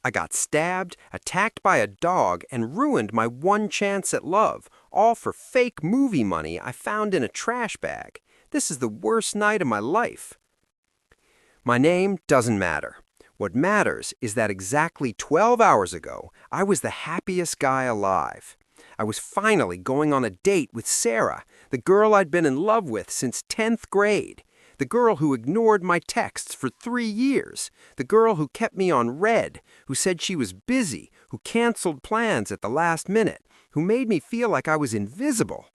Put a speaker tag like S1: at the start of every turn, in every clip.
S1: I got stabbed, attacked by a dog, and ruined my one chance at love, all for fake movie money I found in a trash bag. This is the worst night of my life. My name doesn't matter. What matters is that exactly 12 hours ago, I was the happiest guy alive. I was finally going on a date with Sarah, the girl I'd been in love with since 10th grade. The girl who ignored my texts for 3 years. The girl who kept me on red, who said she was busy, who canceled plans at the last minute, who made me feel like I was invisible.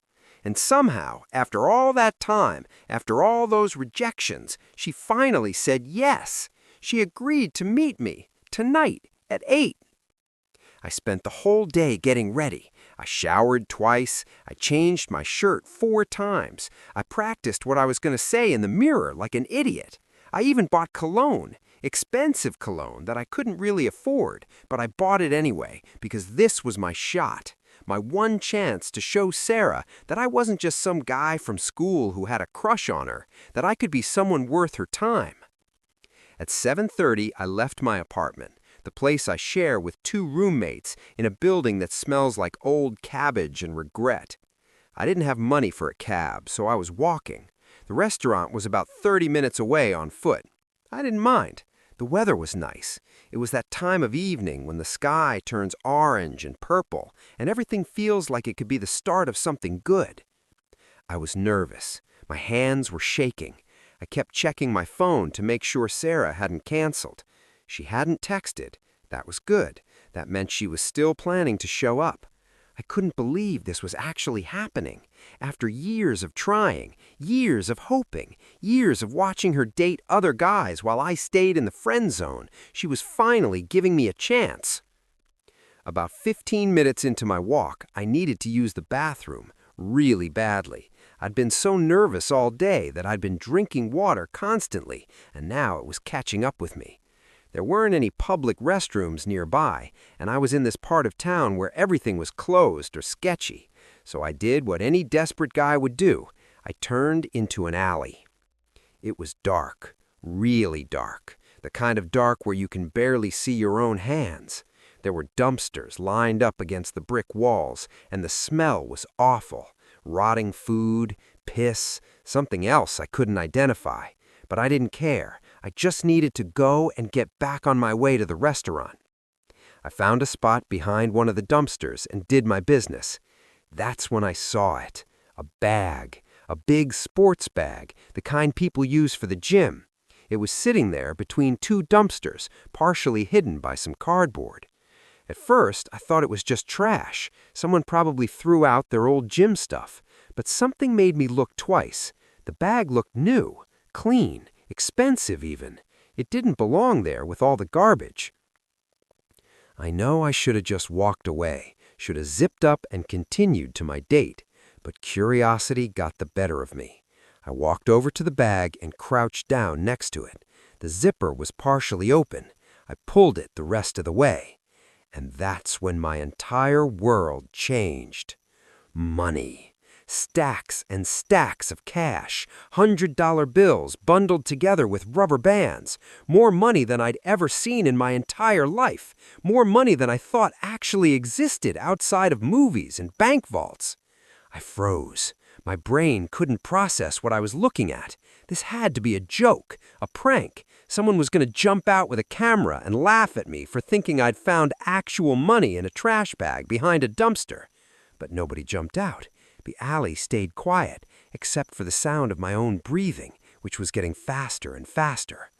S1: And somehow, after all that time, after all those rejections, she finally said yes. She agreed to meet me tonight at 8. I spent the whole day getting ready. I showered twice. I changed my shirt 4 times. I practiced what I was going to say in the mirror like an idiot. I even bought cologne, expensive cologne that I couldn't really afford, but I bought it anyway because this was my shot, my one chance to show Sarah that I wasn't just some guy from school who had a crush on her, that I could be someone worth her time. At 7:30, I left my apartment, the place I share with 2 roommates in a building that smells like old cabbage and regret. I didn't have money for a cab, so I was walking. The restaurant was about 30 minutes away on foot. I didn't mind. The weather was nice. It was that time of evening when the sky turns orange and purple, and everything feels like it could be the start of something good. I was nervous. My hands were shaking. I kept checking my phone to make sure Sarah hadn't canceled. She hadn't texted. That was good. That meant she was still planning to show up. I couldn't believe this was actually happening. After years of trying, years of hoping, years of watching her date other guys while I stayed in the friend zone, she was finally giving me a chance. About 15 minutes into my walk, I needed to use the bathroom, really badly. I'd been so nervous all day that I'd been drinking water constantly, and now it was catching up with me. There weren't any public restrooms nearby, and I was in this part of town where everything was closed or sketchy. So I did what any desperate guy would do. I turned into an alley. It was dark, really dark, the kind of dark where you can barely see your own hands. There were dumpsters lined up against the brick walls, and the smell was awful. Rotting food, piss, something else I couldn't identify. But I didn't care. I just needed to go and get back on my way to the restaurant. I found a spot behind one of the dumpsters and did my business. That's when I saw it. A bag. A big sports bag, the kind people use for the gym. It was sitting there between 2 dumpsters, partially hidden by some cardboard. At first, I thought it was just trash. Someone probably threw out their old gym stuff. But something made me look twice. The bag looked new, clean, expensive even. It didn't belong there with all the garbage. I know I should have just walked away, should have zipped up and continued to my date. But curiosity got the better of me. I walked over to the bag and crouched down next to it. The zipper was partially open. I pulled it the rest of the way. And that's when my entire world changed. Money. Stacks and stacks of cash, $100 bills bundled together with rubber bands. More money than I'd ever seen in my entire life. More money than I thought actually existed outside of movies and bank vaults. I froze. My brain couldn't process what I was looking at. This had to be a joke, a prank. Someone was going to jump out with a camera and laugh at me for thinking I'd found actual money in a trash bag behind a dumpster. But nobody jumped out. The alley stayed quiet, except for the sound of my own breathing, which was getting faster and faster.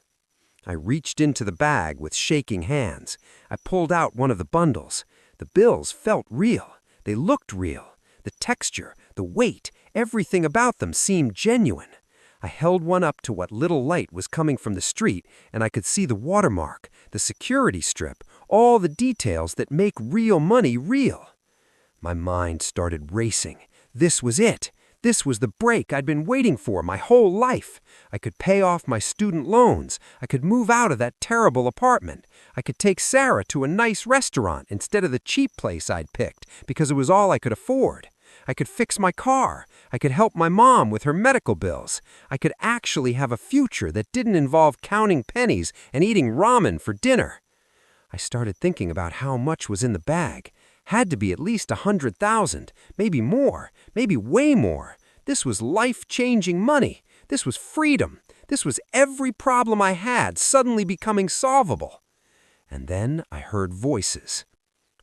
S1: I reached into the bag with shaking hands. I pulled out one of the bundles. The bills felt real. They looked real. The texture, the weight, everything about them seemed genuine. I held one up to what little light was coming from the street, and I could see the watermark, the security strip, all the details that make real money real. My mind started racing. This was it. This was the break I'd been waiting for my whole life. I could pay off my student loans. I could move out of that terrible apartment. I could take Sarah to a nice restaurant instead of the cheap place I'd picked because it was all I could afford. I could fix my car. I could help my mom with her medical bills. I could actually have a future that didn't involve counting pennies and eating ramen for dinner. I started thinking about how much was in the bag. Had to be at least 100,000, maybe more, maybe way more. This was life-changing money. This was freedom. This was every problem I had suddenly becoming solvable. And then I heard voices.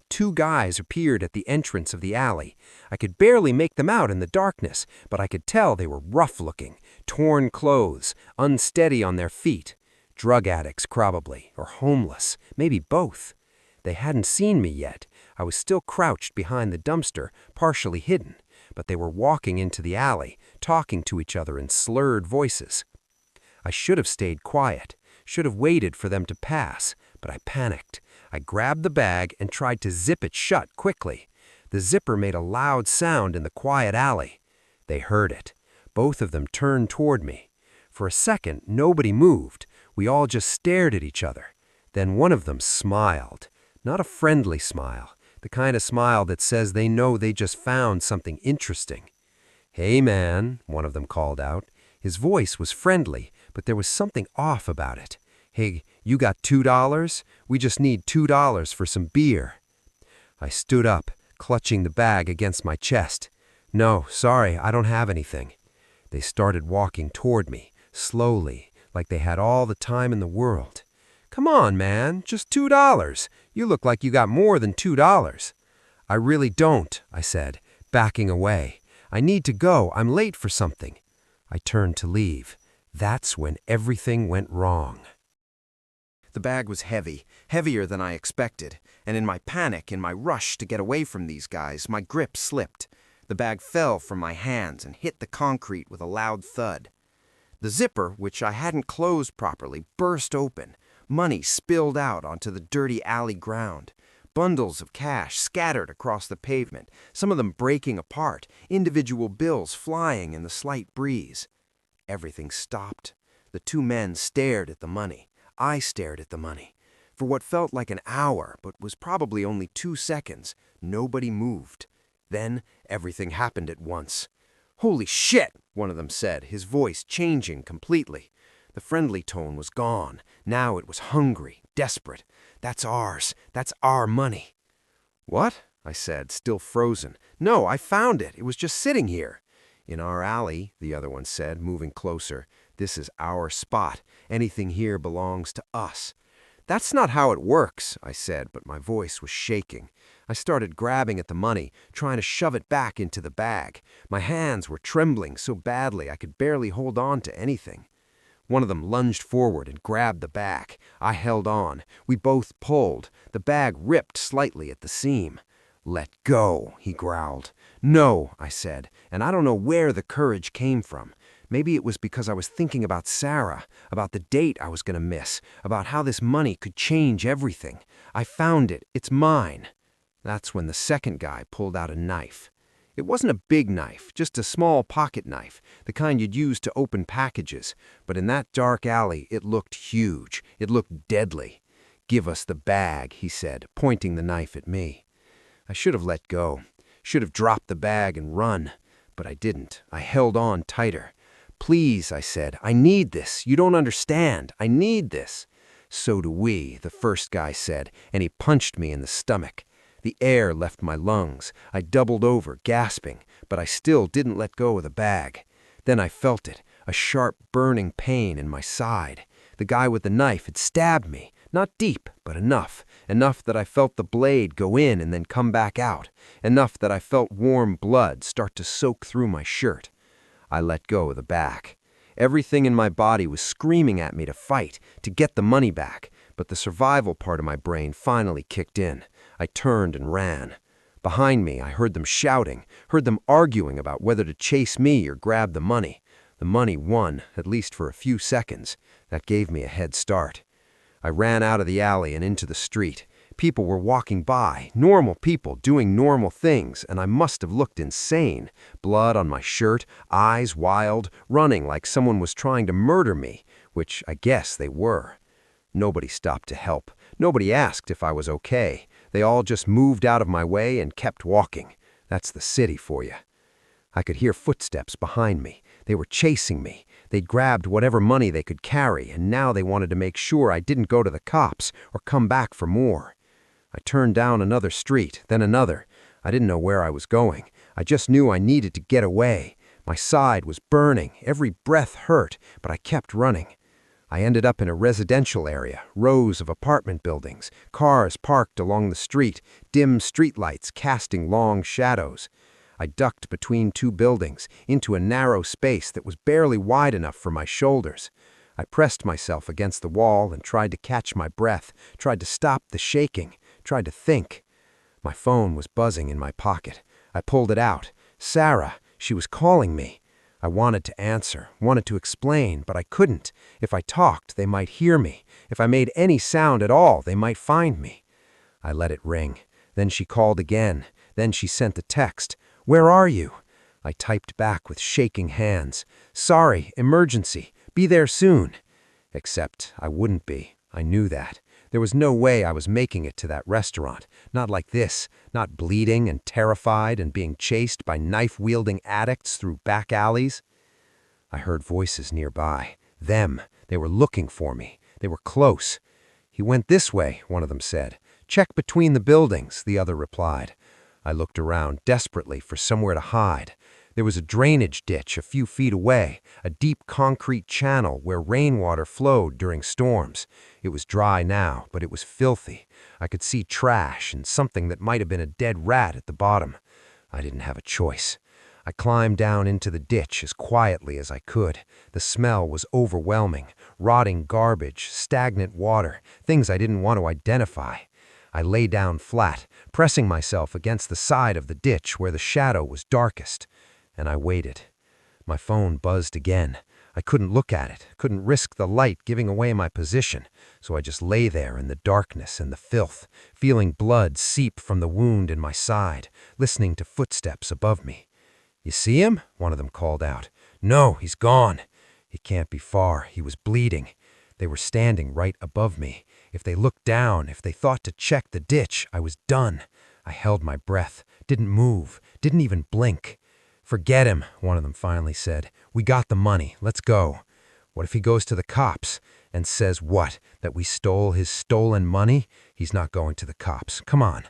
S1: Two guys appeared at the entrance of the alley. I could barely make them out in the darkness, but I could tell they were rough-looking, torn clothes, unsteady on their feet. Drug addicts, probably, or homeless, maybe both. They hadn't seen me yet. I was still crouched behind the dumpster, partially hidden, but they were walking into the alley, talking to each other in slurred voices. I should have stayed quiet, should have waited for them to pass, but I panicked. I grabbed the bag and tried to zip it shut quickly. The zipper made a loud sound in the quiet alley. They heard it. Both of them turned toward me. For a second, nobody moved. We all just stared at each other. Then one of them smiled. Not a friendly smile, the kind of smile that says they know they just found something interesting. "Hey, man," one of them called out. His voice was friendly, but there was something off about it. "Hey, you got $2? We just need $2 for some beer." I stood up, clutching the bag against my chest. "No, sorry, I don't have anything." They started walking toward me, slowly, like they had all the time in the world. "Come on, man, just $2. You look like you got more than $2. "I really don't," I said, backing away. "I need to go. I'm late for something." I turned to leave. That's when everything went wrong.
S2: The bag was heavy, heavier than I expected, and in my panic, in my rush to get away from these guys, my grip slipped. The bag fell from my hands and hit the concrete with a loud thud. The zipper, which I hadn't closed properly, burst open. Money spilled out onto the dirty alley ground. Bundles of cash scattered across the pavement, some of them breaking apart, individual bills flying in the slight breeze. Everything stopped. The two men stared at the money. I stared at the money. For what felt like an hour, but was probably only 2 seconds, nobody moved. Then everything happened at once. "Holy shit!" one of them said, his voice changing completely. The friendly tone was gone. Now it was hungry, desperate. "That's ours. That's our money." "What?" I said, still frozen. "No, I found it. It was just sitting here." "In our alley," the other one said, moving closer. "This is our spot. Anything here belongs to us." "That's not how it works," I said, but my voice was shaking. I started grabbing at the money, trying to shove it back into the bag. My hands were trembling so badly I could barely hold on to anything. One of them lunged forward and grabbed the bag. I held on. We both pulled. The bag ripped slightly at the seam. "Let go," he growled. "No," I said, and I don't know where the courage came from. Maybe it was because I was thinking about Sarah, about the date I was going to miss, about how this money could change everything. "I found it. It's mine." That's when the second guy pulled out a knife. It wasn't a big knife, just a small pocket knife, the kind you'd use to open packages. But in that dark alley, it looked huge. It looked deadly. "Give us the bag," he said, pointing the knife at me. I should have let go. Should have dropped the bag and run. But I didn't. I held on tighter. "Please," I said, "I need this. You don't understand. I need this." "So do we," the first guy said, and he punched me in the stomach. The air left my lungs. I doubled over, gasping, but I still didn't let go of the bag. Then I felt it, a sharp, burning pain in my side. The guy with the knife had stabbed me, not deep, but enough that I felt the blade go in and then come back out, enough that I felt warm blood start to soak through my shirt. I let go of the bag. Everything in my body was screaming at me to fight, to get the money back, but the survival part of my brain finally kicked in. I turned and ran. Behind me, I heard them shouting, heard them arguing about whether to chase me or grab the money. The money won, at least for a few seconds. That gave me a head start. I ran out of the alley and into the street. People were walking by, normal people doing normal things, and I must have looked insane. Blood on my shirt, eyes wild, running like someone was trying to murder me, which I guess they were. Nobody stopped to help. Nobody asked if I was okay. They all just moved out of my way and kept walking. That's the city for you. I could hear footsteps behind me. They were chasing me. They'd grabbed whatever money they could carry, and now they wanted to make sure I didn't go to the cops or come back for more. I turned down another street, then another. I didn't know where I was going. I just knew I needed to get away. My side was burning, every breath hurt, but I kept running. I ended up in a residential area, rows of apartment buildings, cars parked along the street, dim streetlights casting long shadows. I ducked between two buildings, into a narrow space that was barely wide enough for my shoulders. I pressed myself against the wall and tried to catch my breath, tried to stop the shaking, tried to think. My phone was buzzing in my pocket. I pulled it out. Sarah, she was calling me. I wanted to answer, wanted to explain, but I couldn't. If I talked, they might hear me. If I made any sound at all, they might find me. I let it ring. Then she called again. Then she sent the text. "Where are you?" I typed back with shaking hands. "Sorry, emergency. Be there soon." Except I wouldn't be. I knew that. There was no way I was making it to that restaurant. Not like this. Not bleeding and terrified and being chased by knife-wielding addicts through back alleys. I heard voices nearby. Them. They were looking for me. They were close. "He went this way," one of them said. "Check between the buildings," the other replied. I looked around desperately for somewhere to hide. There was a drainage ditch a few feet away, a deep concrete channel where rainwater flowed during storms. It was dry now, but it was filthy. I could see trash and something that might have been a dead rat at the bottom. I didn't have a choice. I climbed down into the ditch as quietly as I could. The smell was overwhelming. Rotting garbage, stagnant water, things I didn't want to identify. I lay down flat, pressing myself against the side of the ditch where the shadow was darkest. And I waited. My phone buzzed again. I couldn't look at it, couldn't risk the light giving away my position, so I just lay there in the darkness and the filth, feeling blood seep from the wound in my side, listening to footsteps above me. "You see him?" one of them called out. "No, he's gone." "He can't be far. He was bleeding." They were standing right above me. If they looked down, if they thought to check the ditch, I was done. I held my breath, didn't move, didn't even blink. "Forget him," one of them finally said. "We got the money. Let's go." "What if he goes to the cops and says what? That we stole his stolen money? He's not going to the cops. Come on."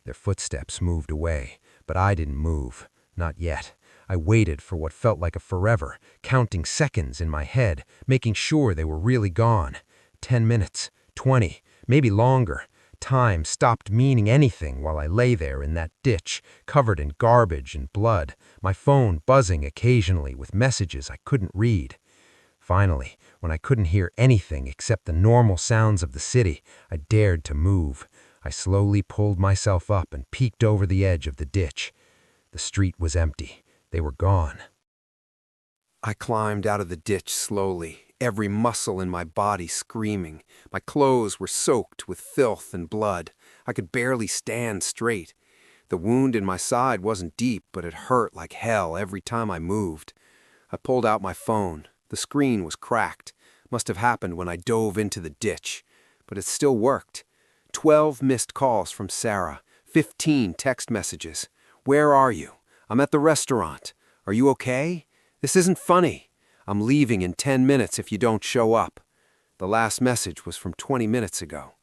S2: Their footsteps moved away, but I didn't move. Not yet. I waited for what felt like a forever, counting seconds in my head, making sure they were really gone. 10 minutes, 20, maybe longer. Time stopped meaning anything while I lay there in that ditch, covered in garbage and blood, my phone buzzing occasionally with messages I couldn't read. Finally, when I couldn't hear anything except the normal sounds of the city, I dared to move. I slowly pulled myself up and peeked over the edge of the ditch. The street was empty. They were gone. I climbed out of the ditch slowly, every muscle in my body screaming. My clothes were soaked with filth and blood. I could barely stand straight. The wound in my side wasn't deep, but it hurt like hell every time I moved. I pulled out my phone. The screen was cracked. Must have happened when I dove into the ditch. But it still worked. 12 missed calls from Sarah. 15 text messages. "Where are you? I'm at the restaurant. Are you okay? This isn't funny. I'm leaving in 10 minutes if you don't show up." The last message was from 20 minutes ago.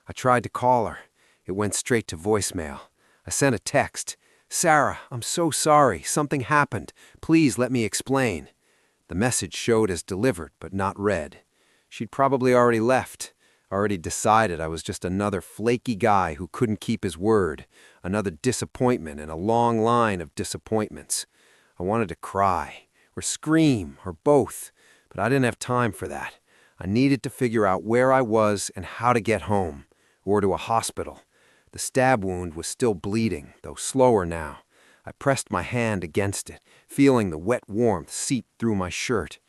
S2: I tried to call her. It went straight to voicemail. I sent a text. "Sarah, I'm so sorry. Something happened. Please let me explain." The message showed as delivered, but not read. She'd probably already left, already decided I was just another flaky guy who couldn't keep his word, another disappointment in a long line of disappointments. I wanted to cry, or scream, or both, but I didn't have time for that. I needed to figure out where I was and how to get home, or to a hospital. The stab wound was still bleeding, though slower now. I pressed my hand against it, feeling the wet warmth seep through my shirt.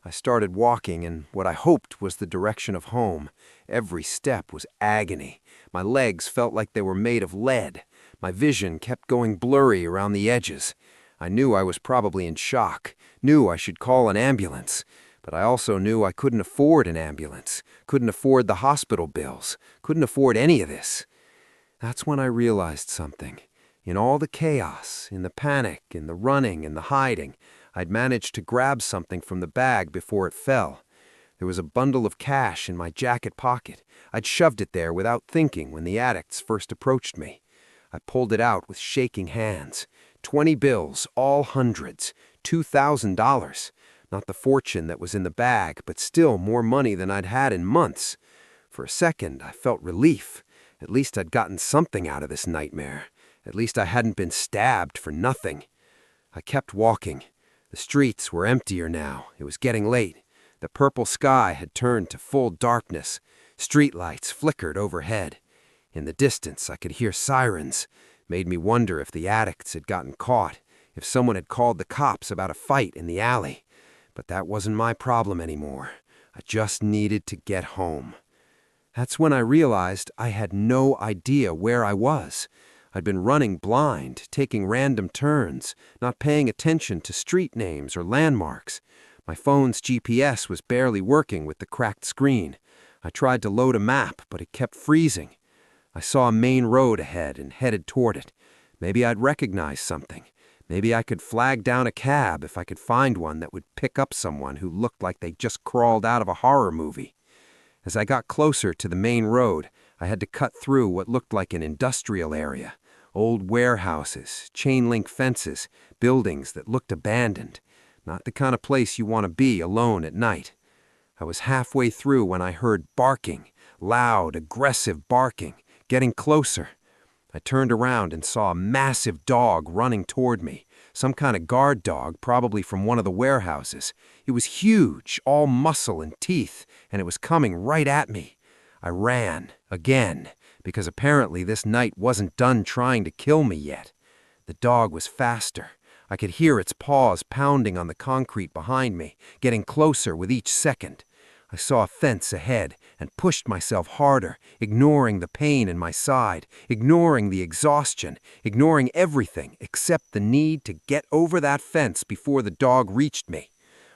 S2: I started walking in what I hoped was the direction of home. Every step was agony. My legs felt like they were made of lead. My vision kept going blurry around the edges. I knew I was probably in shock, knew I should call an ambulance. But I also knew I couldn't afford an ambulance, couldn't afford the hospital bills, couldn't afford any of this. That's when I realized something. In all the chaos, in the panic, in the running and the hiding,
S1: I'd managed to grab something from the bag before it fell. There was a bundle of cash in my jacket pocket. I'd shoved it there without thinking when the addicts first approached me. I pulled it out with shaking hands. 20 bills, all hundreds. $2,000. Not the fortune that was in the bag, but still more money than I'd had in months. For a second, I felt relief. At least I'd gotten something out of this nightmare. At least I hadn't been stabbed for nothing. I kept walking. The streets were emptier now. It was getting late. The purple sky had turned to full darkness. Streetlights flickered overhead. In the distance, I could hear sirens. Made me wonder if the addicts had gotten caught, if someone had called the cops about a fight in the alley. But that wasn't my problem anymore. I just needed to get home. That's when I realized I had no idea where I was. I'd been running blind, taking random turns, not paying attention to street names or landmarks. My phone's GPS was barely working with the cracked screen. I tried to load a map, but it kept freezing. I saw a main road ahead and headed toward it. Maybe I'd recognize something. Maybe I could flag down a cab if I could find one that would pick up someone who looked like they just crawled out of a horror movie. As I got closer to the main road, I had to cut through what looked like an industrial area. Old warehouses, chain-link fences, buildings that looked abandoned. Not the kind of place you want to be alone at night. I was halfway through when I heard barking, loud, aggressive barking, getting closer. I turned around and saw a massive dog running toward me. Some kind of guard dog, probably from one of the warehouses. It was huge, all muscle and teeth, and it was coming right at me. I ran, again, because apparently this night wasn't done trying to kill me yet. The dog was faster. I could hear its paws pounding on the concrete behind me, getting closer with each second. I saw a fence ahead and pushed myself harder, ignoring the pain in my side, ignoring the exhaustion, ignoring everything except the need to get over that fence before the dog reached me.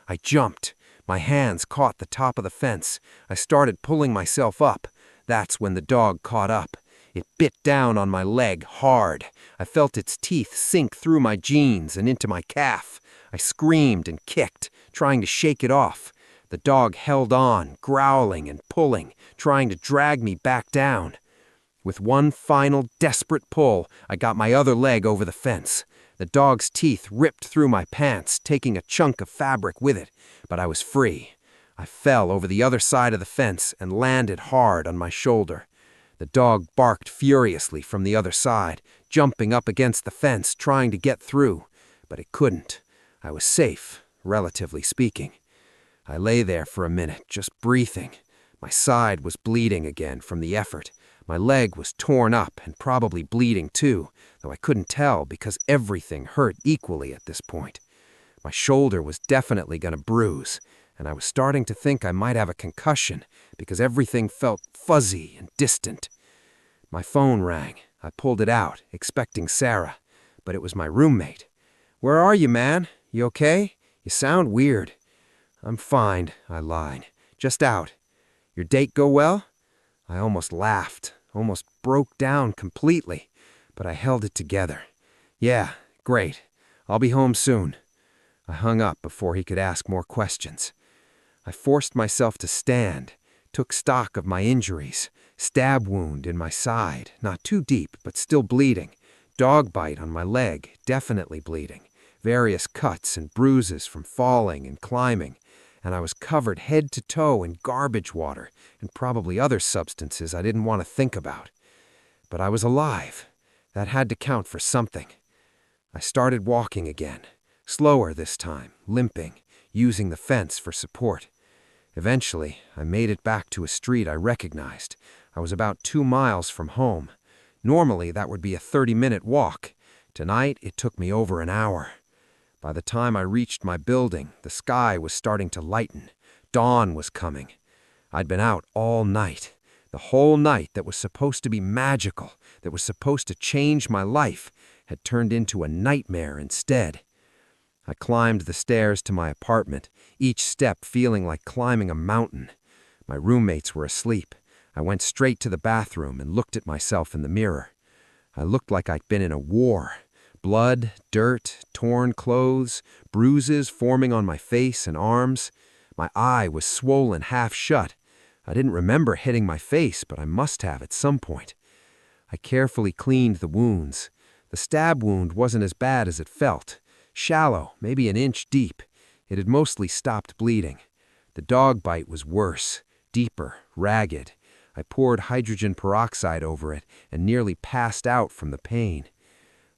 S1: I jumped. My hands caught the top of the fence. I started pulling myself up. That's when the dog caught up. It bit down on my leg hard. I felt its teeth sink through my jeans and into my calf. I screamed and kicked, trying to shake it off. The dog held on, growling and pulling, trying to drag me back down. With one final desperate pull, I got my other leg over the fence. The dog's teeth ripped through my pants, taking a chunk of fabric with it, but I was free. I fell over the other side of the fence and landed hard on my shoulder. The dog barked furiously from the other side, jumping up against the fence, trying to get through, but it couldn't. I was safe, relatively speaking. I lay there for a minute, just breathing. My side was bleeding again from the effort. My leg was torn up and probably bleeding too, though I couldn't tell because everything hurt equally at this point. My shoulder was definitely going to bruise, and I was starting to think I might have a concussion because everything felt fuzzy and distant. My phone rang. I pulled it out, expecting Sarah, but it was my roommate. "Where are you, man? You okay? You sound weird." "I'm fine," I lied. "Just out. Your date go well?" I almost laughed, almost broke down completely, but I held it together. "Yeah, great. I'll be home soon." I hung up before he could ask more questions. I forced myself to stand, took stock of my injuries. Stab wound in my side, not too deep, but still bleeding. Dog bite on my leg, definitely bleeding. Various cuts and bruises from falling and climbing. And I was covered head to toe in garbage water and probably other substances I didn't want to think about. But I was alive. That had to count for something. I started walking again, slower this time, limping, using the fence for support. Eventually, I made it back to a street I recognized. I was about 2 miles from home. Normally, that would be a 30-minute walk. Tonight, it took me over an hour. By the time I reached my building, the sky was starting to lighten. Dawn was coming. I'd been out all night. The whole night that was supposed to be magical, that was supposed to change my life, had turned into a nightmare instead. I climbed the stairs to my apartment, each step feeling like climbing a mountain. My roommates were asleep. I went straight to the bathroom and looked at myself in the mirror. I looked like I'd been in a war.
S2: Blood, dirt, torn clothes, bruises forming on my face and arms. My eye was swollen half shut. I didn't remember hitting my face, but I must have at some point. I carefully cleaned the wounds. The stab wound wasn't as bad as it felt. Shallow, maybe an inch deep. It had mostly stopped bleeding. The dog bite was worse, deeper, ragged. I poured hydrogen peroxide over it and nearly passed out from the pain.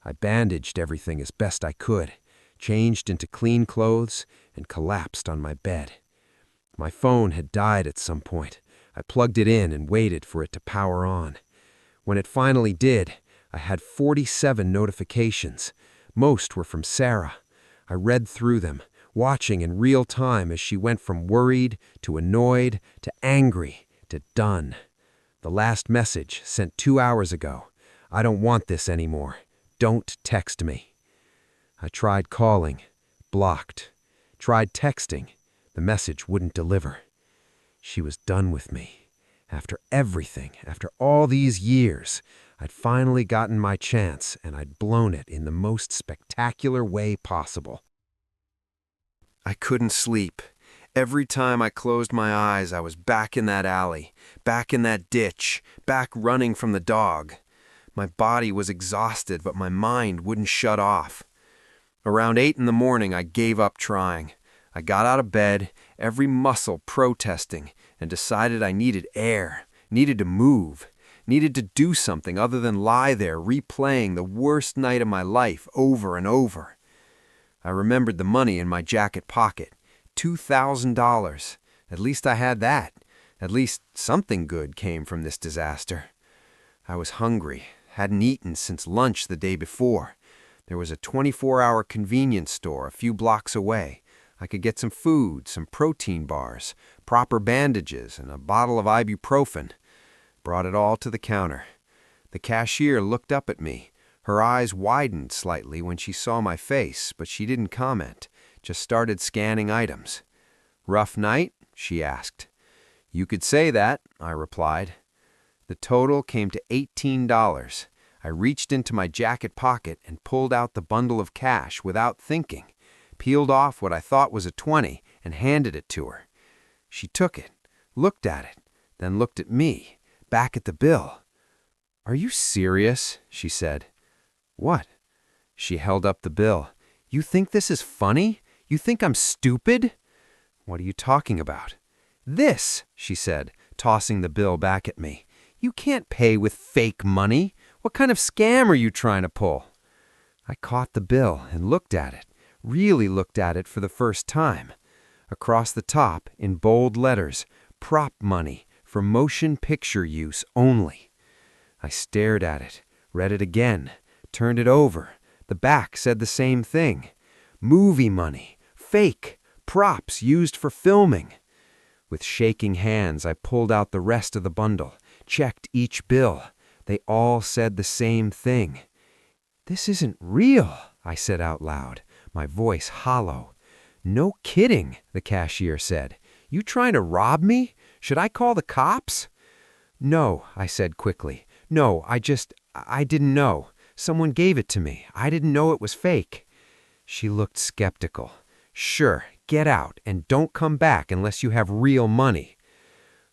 S2: I bandaged everything as best I could, changed into clean clothes, and collapsed on my bed. My phone had died at some point. I plugged it in and waited for it to power on. When it finally did, I had 47 notifications. Most were from Sarah. I read through them, watching in real time as she went from worried to annoyed to angry to done. The last message, sent 2 hours ago. I don't want this anymore. Don't text me. I tried calling, blocked. Tried texting. The message wouldn't deliver. She was done with me. After everything, after all these years, I'd finally gotten my chance, and I'd blown it in the most spectacular way possible. I couldn't sleep. Every time I closed my eyes, I was back in that alley, back in that ditch, back running from the dog. My body was exhausted, but my mind wouldn't shut off. Around 8 in the morning, I gave up trying. I got out of bed, every muscle protesting, and decided I needed air, needed to move, needed to do something other than lie there replaying the worst night of my life over and over. I remembered the money in my jacket pocket, $2,000. At least I had that. At least something good came from this disaster. I was hungry, hadn't eaten since lunch the day before. There was a 24-hour convenience store a few blocks away. I could get some food, some protein bars, proper bandages, and a bottle of ibuprofen. Brought it all to the counter. The cashier looked up at me. Her eyes widened slightly when she saw my face, but she didn't comment, just started scanning items. "Rough night?" she asked. "You could say that," I replied. The total came to $18. I reached into my jacket pocket and pulled out the bundle of cash without thinking, peeled off what I thought was a 20 and handed it to her. She took it, looked at it, then looked at me, back at the bill. "Are you serious?" she said. "What?" She held up the bill. "You think this is funny? You think I'm stupid?" "What are you talking about?" "This," she said, tossing the bill back at me. "You can't pay with fake money. What kind of scam are you trying to pull?" I caught the bill and looked at it, really looked at it for the first time. Across the top, in bold letters, "Prop money for motion picture use only." I stared at it, read it again, turned it over. The back said the same thing. Movie money, fake, props used for filming. With shaking hands, I pulled out the rest of the bundle, checked each bill. They all said the same thing. "This isn't real," I said out loud, my voice hollow. "No kidding," the cashier said. "You trying to rob me? Should I call the cops?" "No," I said quickly. "No, I didn't know. Someone gave it to me. I didn't know it was fake." She looked skeptical. "Sure, get out and don't come back unless you have real money."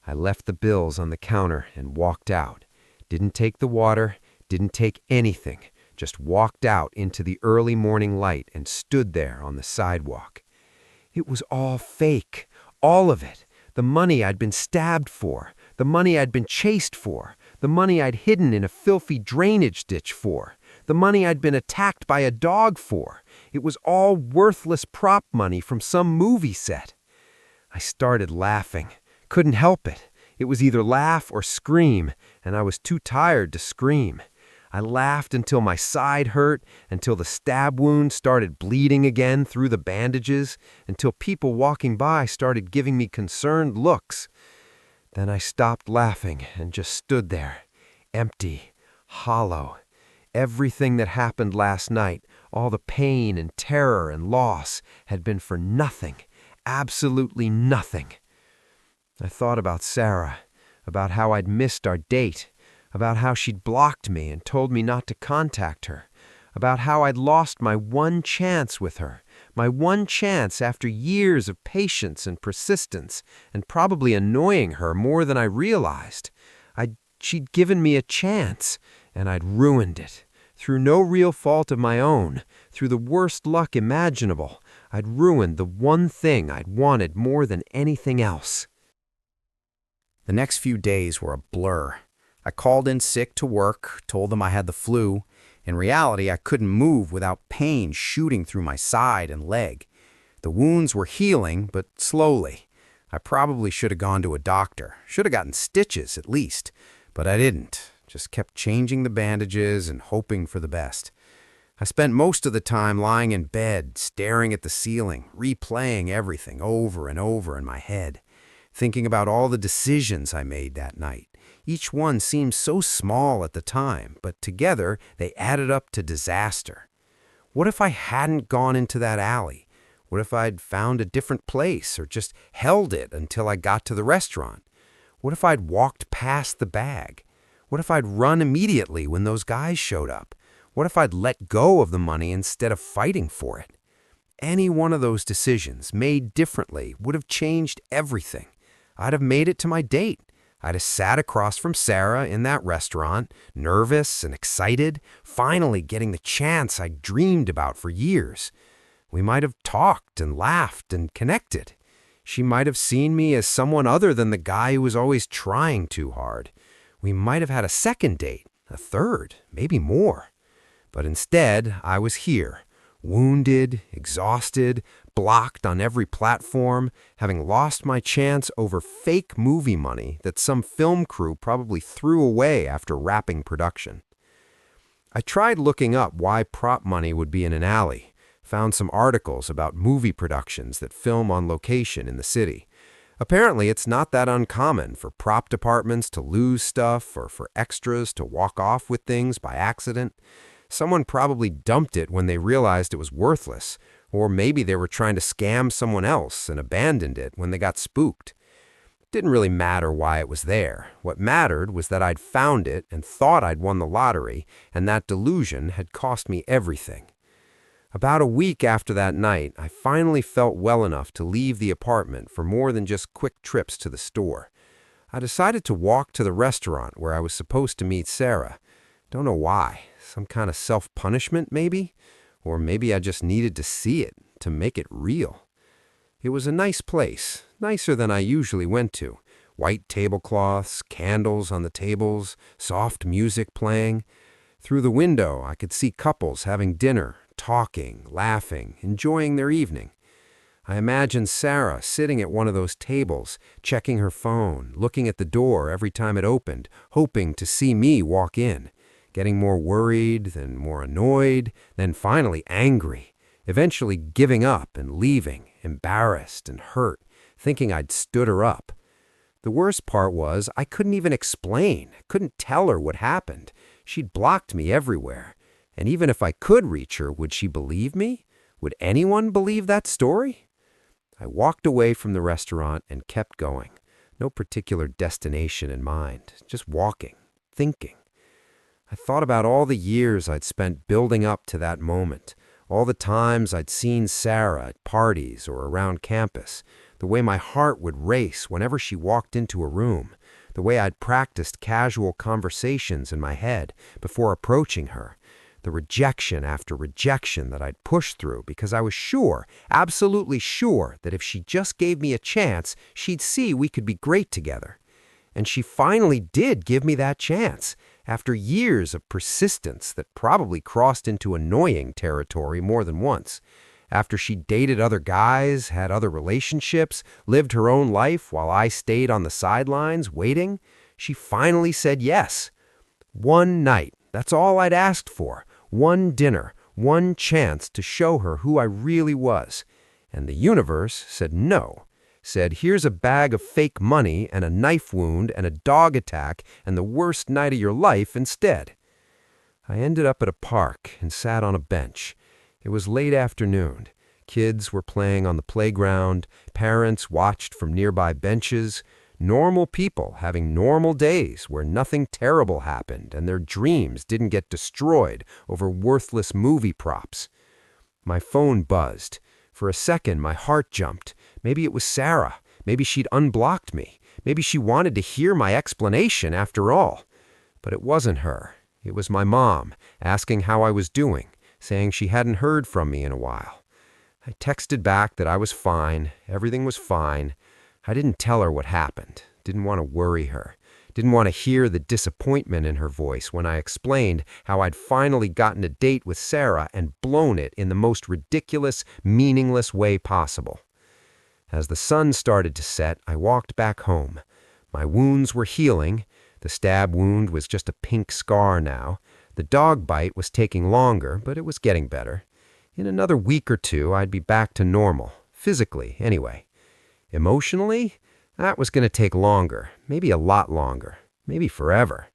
S2: I left the bills on the counter and walked out. Didn't take the water, didn't take anything. Just walked out into the early morning light and stood there on the sidewalk. It was all fake, all of it. The money I'd been stabbed for, the money I'd been chased for, the money I'd hidden in a filthy drainage ditch for, the money I'd been attacked by a dog for. It was all worthless prop money from some movie set. I started laughing. Couldn't help it. It was either laugh or scream, and I was too tired to scream. I laughed until my side hurt, until the stab wound started bleeding again through the bandages, until people walking by started giving me concerned looks. Then I stopped laughing and just stood there, empty, hollow. Everything that happened last night, all the pain and terror and loss, had been for nothing, absolutely nothing. I thought about Sarah, about how I'd missed our date, about how she'd blocked me and told me not to contact her,
S1: about how I'd lost my one chance with her, my one chance after years of patience and persistence, and probably annoying her more than I realized. She'd given me a chance, and I'd ruined it. Through no real fault of my own, through the worst luck imaginable, I'd ruined the one thing I'd wanted more than anything else.
S2: The next few days were a blur. I called in sick to work, told them I had the flu. In reality, I couldn't move without pain shooting through my side and leg. The wounds were healing, but slowly. I probably should have gone to a doctor, should have gotten stitches at least, but I didn't. Just kept changing the bandages and hoping for the best. I spent most of the time lying in bed, staring at the ceiling, replaying everything over and over in my head, thinking about all the decisions I made that night. Each one seemed so small at the time, but together they added up to disaster. What if I hadn't gone into that alley? What if I'd found a different place or just held it until I got to the restaurant? What if I'd walked past the bag? What if I'd run immediately when those guys showed up? What if I'd let go of the money instead of fighting for it? Any one of those decisions, made differently, would have changed everything. I'd have made it to my date. I'd have sat across from Sarah in that restaurant, nervous and excited, finally getting the chance I'd dreamed about for years. We might have talked and laughed and connected. She might have seen me as someone other than the guy who was always trying too hard. We might have had a second date, a third, maybe more. But instead, I was here, wounded, exhausted, blocked on every platform, having lost my chance over fake movie money that some film crew probably threw away after wrapping production. I tried looking up why prop money would be in an alley, found some articles about movie productions that film on location in the city. Apparently, it's not that uncommon for prop departments to lose stuff or for extras to walk off with things by accident. Someone probably dumped it when they realized it was worthless, or maybe they were trying to scam someone else and abandoned it when they got spooked. It didn't really matter why it was there. What mattered was that I'd found it and thought I'd won the lottery, and that delusion had cost me everything. About a week after that night, I finally felt well enough to leave the apartment for more than just quick trips to the store. I decided to walk to the restaurant where I was supposed to meet Sarah. Don't know why. Some kind of self-punishment, maybe? Or maybe I just needed to see it, to make it real. It was a nice place, nicer than I usually went to. White tablecloths, candles on the tables, soft music playing. Through the window, I could see couples having dinner, talking, laughing, enjoying their evening. I imagined Sarah sitting at one of those tables, checking her phone, looking at the door every time it opened, hoping to see me walk in, getting more worried, then more annoyed, then finally angry, eventually giving up and leaving, embarrassed and hurt, thinking I'd stood her up. The worst part was I couldn't even explain, couldn't tell her what happened. She'd blocked me everywhere. And even if I could reach her, would she believe me? Would anyone believe that story? I walked away from the restaurant and kept going. No particular destination in mind, just walking, thinking. I thought about all the years I'd spent building up to that moment, all the times I'd seen Sarah at parties or around campus, the way my heart would race whenever she walked into a room, the way I'd practiced casual conversations in my head before approaching her, the rejection after rejection that I'd pushed through because I was sure, absolutely sure, that if she just gave me a chance, she'd see we could be great together. And she finally did give me that chance, after years of persistence that probably crossed into annoying territory more than once. After she dated other guys, had other relationships, lived her own life while I stayed on the sidelines waiting, she finally said yes. One night, that's all I'd asked for. One dinner, one chance to show her who I really was. And the universe said no. Said, here's a bag of fake money and a knife wound and a dog attack and the worst night of your life instead. I ended up at a park and sat on a bench. It was late afternoon. Kids were playing on the playground. Parents watched from nearby benches.
S1: Normal people having normal days where nothing terrible happened and their dreams didn't get destroyed over worthless movie props. My phone buzzed. For a second, my heart jumped. Maybe it was Sarah. Maybe she'd unblocked me. Maybe she wanted to hear my explanation after all. But it wasn't her. It was my mom, asking how I was doing, saying she hadn't heard from me in a while. I texted back that I was fine, everything was fine. I didn't tell her what happened, didn't want to worry her, didn't want to hear the disappointment in her voice when I explained how I'd finally gotten a date with Sarah and blown it in the most ridiculous, meaningless way possible. As the sun started to set, I walked back home. My wounds were healing. The stab wound was just a pink scar now. The dog bite was taking longer, but it was getting better. In another week or two, I'd be back to normal, physically anyway. Emotionally, that was going to take longer, maybe a lot longer, maybe forever.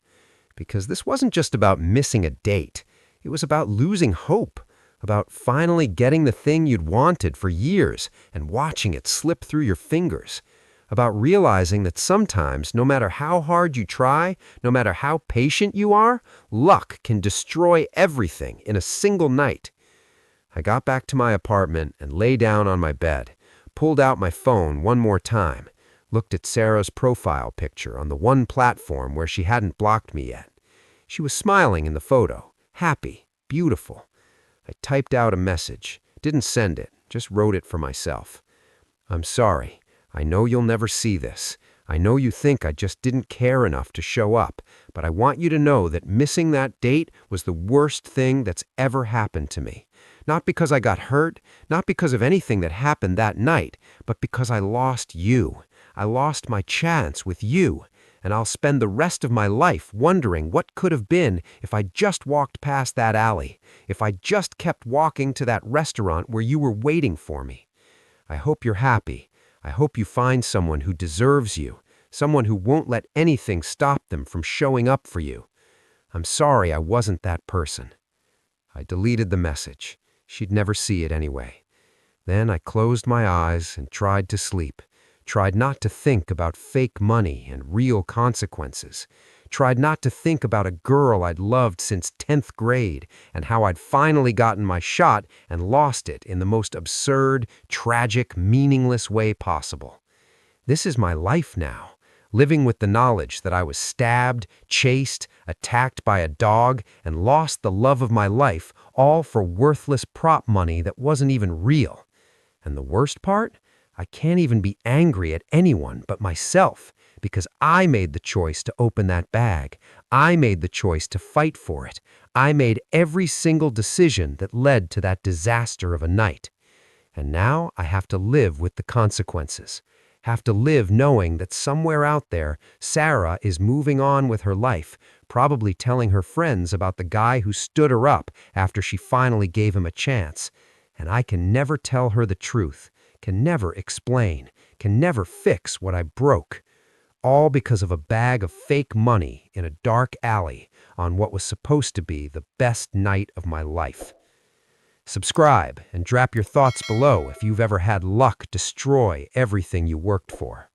S1: Because this wasn't just about missing a date. It was about losing hope, about finally getting the thing you'd wanted for years and watching it slip through your fingers. About realizing that sometimes, no matter how hard you try, no matter how patient you are, luck can destroy everything in a single night. I got back to my apartment and lay down on my bed, pulled out my phone one more time, looked at Sarah's profile picture on the one platform where she hadn't blocked me yet. She was smiling in the photo, happy, beautiful. I typed out a message, didn't send it, just wrote it for myself. I'm sorry. I know you'll never see this. I know you think I just didn't care enough to show up, but I want you to know that missing that date was the worst thing that's ever happened to me. Not because I got hurt, not because of anything that happened that night, but because I lost you. I lost my chance with you, and I'll spend the rest of my life wondering what could have been if I just walked past that alley, if I just kept walking to that restaurant where you were waiting for me. I hope you're happy. I hope you find someone who deserves you, someone who won't let anything stop them from showing up for you. I'm sorry I wasn't that person. I deleted the message. She'd never see it anyway. Then I closed my eyes and tried to sleep, tried not to think about fake money and real consequences, tried not to think about a girl I'd loved since 10th grade and how I'd finally gotten my shot and lost it in the most absurd, tragic, meaningless way possible. This is my life now, living with the knowledge that I was stabbed, chased, attacked by a dog, and lost the love of my life, all for worthless prop money that wasn't even real. And the worst part? I can't even be angry at anyone but myself, because I made the choice to open that bag. I made the choice to fight for it. I made every single decision that led to that disaster of a night. And now I have to live with the consequences. Have to live knowing that somewhere out there, Sarah is moving on with her life, probably telling her friends about the guy who stood her up after she finally gave him a chance. And I can never tell her the truth, can never explain, can never fix what I broke. All because of a bag of fake money in a dark alley on what was supposed to be the best night of my life. Subscribe and drop your thoughts below if you've ever had luck destroy everything you worked for.